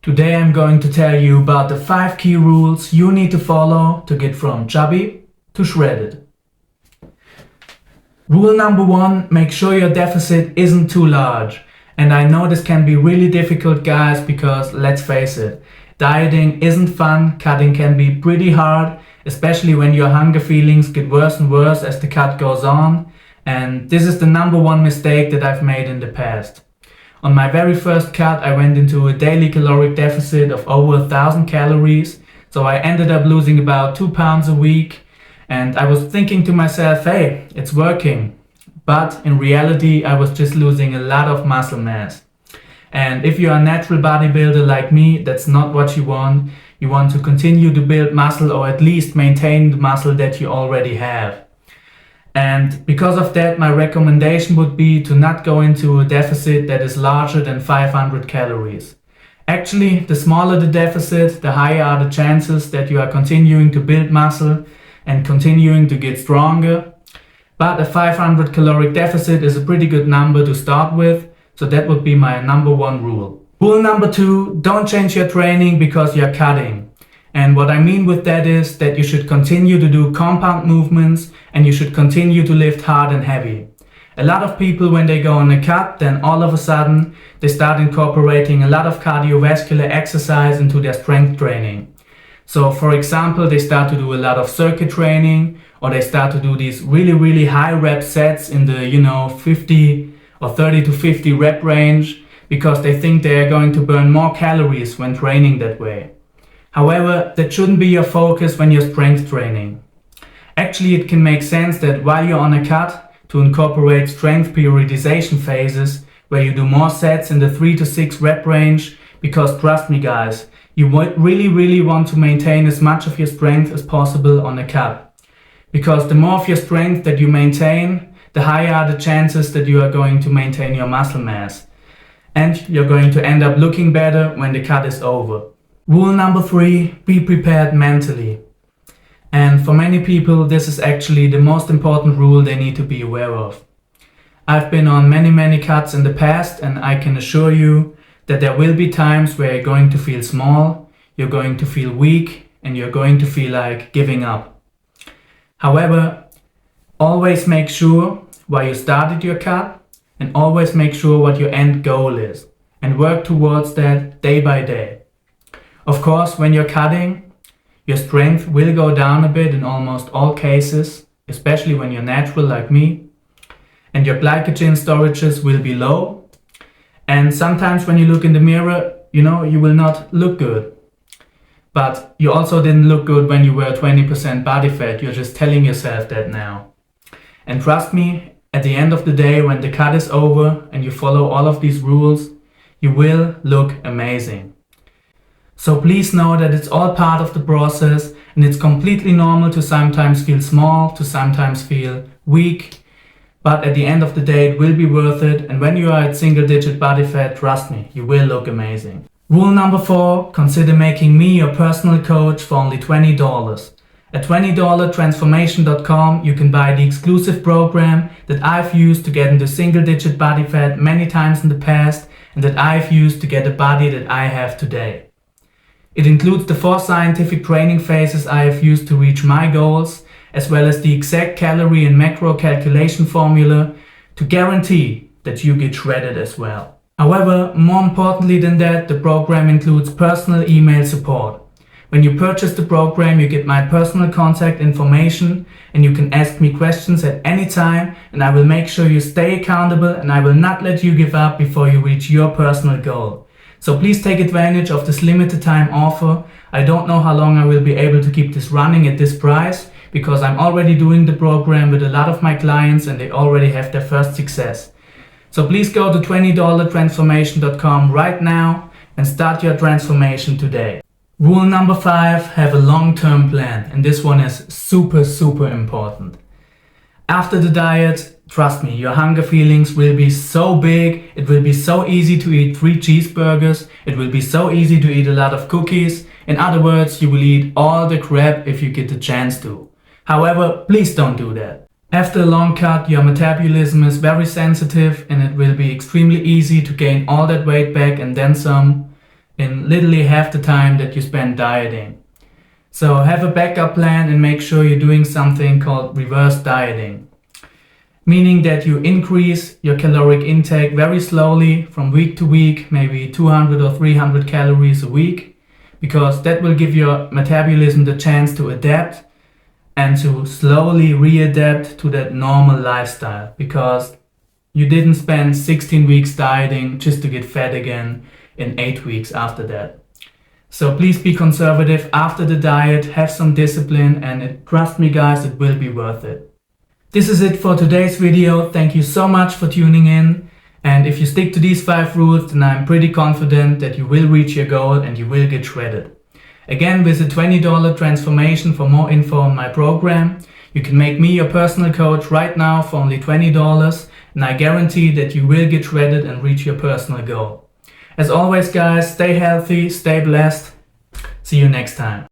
Today I'm going to tell you about the 5 key rules you need to follow to get from chubby to shredded. Rule number 1, make sure your deficit isn't too large. And I know this can be really difficult, guys, because let's face it, dieting isn't fun, cutting can be pretty hard, especially when your hunger feelings get worse and worse as the cut goes on. And this is the number 1 mistake that I've made in the past. On my very first cut, I went into a daily caloric deficit of over 1,000 calories. So I ended up losing about 2 pounds a week. And I was thinking to myself, hey, it's working. But in reality, I was just losing a lot of muscle mass. And if you're a natural bodybuilder like me, that's not what you want. You want to continue to build muscle or at least maintain the muscle that you already have. And because of that, my recommendation would be to not go into a deficit that is larger than 500 calories. Actually, the smaller the deficit, the higher are the chances that you are continuing to build muscle and continuing to get stronger. But a 500 caloric deficit is a pretty good number to start with, so that would be my number 1 rule. Rule number 2, don't change your training because you're cutting. And what I mean with that is that you should continue to do compound movements and you should continue to lift hard and heavy. A lot of people, when they go on a cut, then all of a sudden they start incorporating a lot of cardiovascular exercise into their strength training. So for example, they start to do a lot of circuit training, or they start to do these really high rep sets in the 50 or 30 to 50 rep range because they think they are going to burn more calories when training that way. However, that shouldn't be your focus when you're strength training. Actually, it can make sense that while you're on a cut, to incorporate strength periodization phases where you do more sets in the 3 to 6 rep range, because trust me guys, you really want to maintain as much of your strength as possible on a cut. Because the more of your strength that you maintain, the higher are the chances that you are going to maintain your muscle mass. And you're going to end up looking better when the cut is over. Rule number 3, be prepared mentally. And for many people, this is actually the most important rule they need to be aware of. I've been on many cuts in the past, and I can assure you that there will be times where you're going to feel small, you're going to feel weak, and you're going to feel like giving up. However, always make sure why you started your cut, and always make sure what your end goal is, and work towards that day by day. Of course, when you're cutting, your strength will go down a bit in almost all cases, especially when you're natural like me, and your glycogen storages will be low. And sometimes when you look in the mirror, you will not look good. But you also didn't look good when you were 20% body fat, you're just telling yourself that now. And trust me, at the end of the day, when the cut is over and you follow all of these rules, you will look amazing. So please know that it's all part of the process and it's completely normal to sometimes feel small, to sometimes feel weak. But at the end of the day, it will be worth it. And when you are at single-digit body fat, trust me, you will look amazing. Rule number 4, consider making me your personal coach for only $20. At $20 transformation.com, you can buy the exclusive program that I've used to get into single-digit body fat many times in the past and that I've used to get the body that I have today. It includes the 4 scientific training phases I have used to reach my goals, as well as the exact calorie and macro calculation formula to guarantee that you get shredded as well. However, more importantly than that, the program includes personal email support. When you purchase the program, you get my personal contact information and you can ask me questions at any time, and I will make sure you stay accountable and I will not let you give up before you reach your personal goal. So please take advantage of this limited time offer. I don't know how long I will be able to keep this running at this price because I'm already doing the program with a lot of my clients and they already have their first success. So please go to $20 transformation.com right now and start your transformation today. Rule number 5, have a long-term plan, and this one is super important. After the diet, trust me, your hunger feelings will be so big, it will be so easy to eat 3 cheeseburgers, it will be so easy to eat a lot of cookies. In other words, you will eat all the crap if you get the chance to. However, please don't do that. After a long cut, your metabolism is very sensitive and it will be extremely easy to gain all that weight back and then some. in literally half the time that you spend dieting. So have a backup plan and make sure you're doing something called reverse dieting, meaning that you increase your caloric intake very slowly from week to week, maybe 200 or 300 calories a week, because that will give your metabolism the chance to adapt and to slowly readapt to that normal lifestyle, because you didn't spend 16 weeks dieting just to get fat again in 8 weeks after that. So please be conservative after the diet, have some discipline, and trust me guys, it will be worth it. This is it for today's video. Thank you so much for tuning in. And if you stick to these 5 rules, then I'm pretty confident that you will reach your goal and you will get shredded. Again, visit $20 Transformation for more info on my program. You can make me your personal coach right now for only $20, and I guarantee that you will get shredded and reach your personal goal. As always guys, stay healthy, stay blessed. See you next time.